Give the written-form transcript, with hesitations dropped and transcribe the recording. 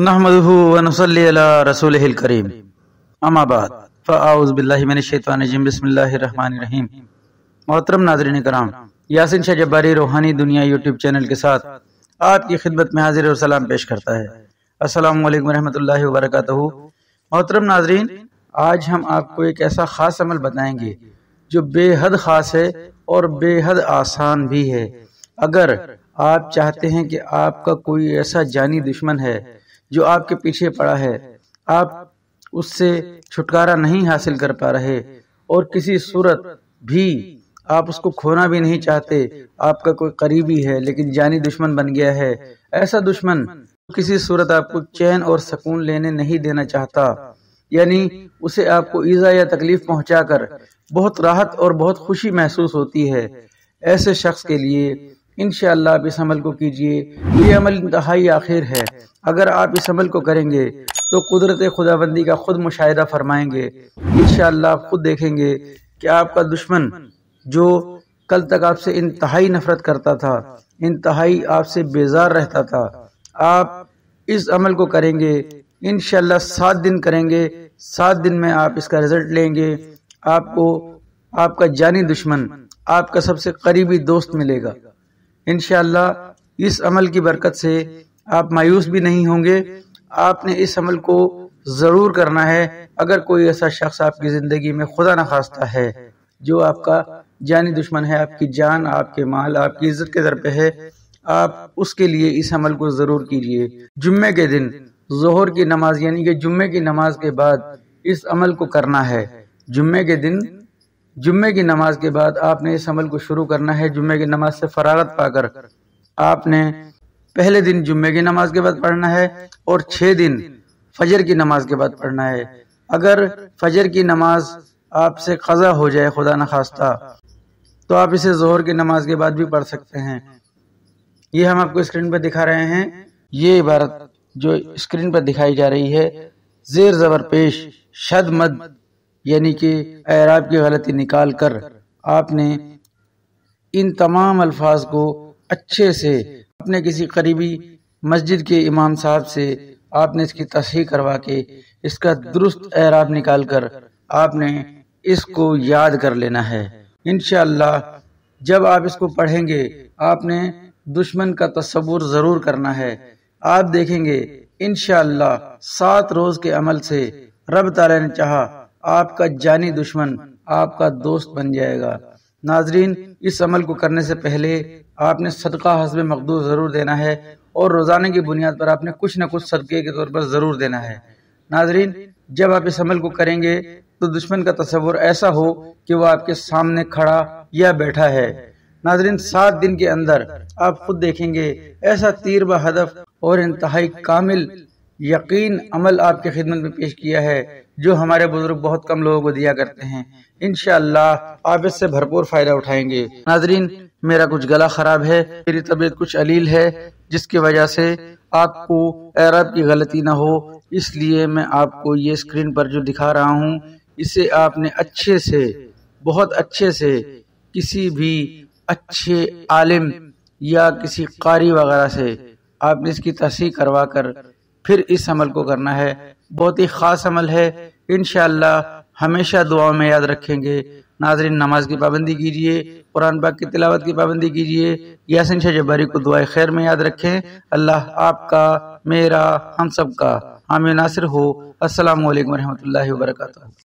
नहमदुहु व नसल्ली अला रसूलिहिल करीम अम्मा बाद फ़अऊज़ु बिल्लाहि मिनश्शैतानिर्रजीम बिस्मिल्लाहिर्रहमानिर्रहीम। मोहतरम नाज़रीन कराम, यासीन शाह जब्बारी रूहानी दुनिया यूट्यूब चैनल के साथ आपकी खिदमत में हाजिर और सलाम पेश करता है। अस्सलामु अलैकुम रहमतुल्लाहि व बरकातहू। मोहतरम नाज़रीन, आज हम आपको एक ऐसा ख़ास अमल बताएंगे जो बेहद ख़ास है और बेहद आसान भी है। अगर आप चाहते हैं कि आपका कोई ऐसा जानी दुश्मन है जो आपके पीछे पड़ा है, आप उससे छुटकारा नहीं हासिल कर पा रहे और किसी सूरत भी आप उसको खोना भी नहीं चाहते, आपका कोई करीबी है लेकिन जानी दुश्मन बन गया है, ऐसा दुश्मन किसी सूरत आपको चैन और सुकून लेने नहीं देना चाहता, यानी उसे आपको ईज़ा या तकलीफ पहुंचाकर बहुत राहत और बहुत खुशी महसूस होती है, ऐसे शख्स के लिए इंशाअल्लाह आप इस अमल को कीजिए। ये अमल इंतहाई आखिर है। अगर आप इस अमल को करेंगे तो कुदरत खुदाबंदी का खुद मुशाहिदा फरमाएंगे। इंशाअल्लाह आप खुद देखेंगे कि आपका दुश्मन जो कल तक आपसे इंतहाई नफरत करता था, इंतहाई आपसे बेजार रहता था, आप इस अमल को करेंगे इंशाअल्लाह 7 दिन करेंगे, 7 दिन में आप इसका रिजल्ट लेंगे। आपको आपका जानी दुश्मन, आपका सबसे करीबी दोस्त मिलेगा। इंशाअल्लाह इस अमल की बरकत से आप मायूस भी नहीं होंगे। आपने इस अमल को जरूर करना है। अगर कोई ऐसा शख्स आपकी जिंदगी में खुदा न खास्ता है जो आपका जानी दुश्मन है, आपकी जान, आपके माल, आपकी इज्जत के दर पे है, आप उसके लिए इस अमल को जरूर कीजिए। जुम्मे के दिन जोहर की नमाज यानी कि जुम्मे की नमाज के बाद इस अमल को करना है। जुम्मे के दिन जुम्मे की नमाज के बाद आपने इस अमल को शुरू करना है। जुम्मे की नमाज से फरागत पाकर आपने पहले दिन जुम्मे की नमाज के बाद पढ़ना है और 6 दिन फजर की नमाज के बाद पढ़ना है। अगर फजर की नमाज आपसे क़ज़ा हो जाए खुदा न खास्ता, तो आप इसे ज़ोहर की नमाज के बाद भी पढ़ सकते हैं। ये हम आपको स्क्रीन पर दिखा रहे हैं। ये इबारत जो स्क्रीन पर दिखाई जा रही है, ज़ेर ज़बर पेश शद मद यानी कि एराब की गलती निकाल कर आपने इन तमाम अल्फाज को अच्छे से अपने किसी करीबी मस्जिद के इमाम साहब से आपने इसकी तस्हीह करवा के इसका दुरुस्त एराब निकाल कर आपने इसको याद कर लेना है। इंशाअल्लाह जब आप इसको पढ़ेंगे आपने दुश्मन का तसव्वुर जरूर करना है। आप देखेंगे इंशाअल्लाह 7 रोज के अमल से रब ताला ने चाहा आपका जानी दुश्मन आपका दोस्त बन जाएगा। नाजरीन, इस अमल को करने से पहले आपने सदका हस्बे मकदूर जरूर देना है और रोजाना की बुनियाद पर आपने कुछ न कुछ सदके के तौर पर जरूर देना है। नाजरीन, जब आप इस अमल को करेंगे तो दुश्मन का तस्वुर ऐसा हो कि वो आपके सामने खड़ा या बैठा है। नाजरीन, 7 दिन के अंदर आप खुद देखेंगे ऐसा तीर ब हदफ और इंतहाई कामिल यकीन अमल आपके खिदमत में पेश किया है जो हमारे बुजुर्ग बहुत कम लोगों को दिया करते हैं। इंशाअल्लाह आप इससे भरपूर फायदा उठाएंगे। नाजरीन, मेरा कुछ गला खराब है, मेरी तबीयत कुछ अलील है, जिसकी वजह से आपको एराब की गलती ना हो, इसलिए मैं आपको ये स्क्रीन पर जो दिखा रहा हूँ इसे आपने अच्छे से, बहुत अच्छे से किसी भी अच्छे आलिम या किसी कारी वगैरह से आपने इसकी तस्हीह करवा कर फिर इस अमल को करना है। बहुत ही खास अमल है। इंशाअल्लाह हमेशा दुआओं में याद रखेंगे। नाज़रीन, नमाज की पाबंदी कीजिए, कुरान पाक की तिलावत की पाबंदी कीजिए। यासीन शाह जब्बारी को दुआए खैर में याद रखें। अल्लाह आपका, मेरा, हम सब का हामी नासिर हो। अस्सलामु अलैकुम रहमतुल्लाहि व बरकातहू।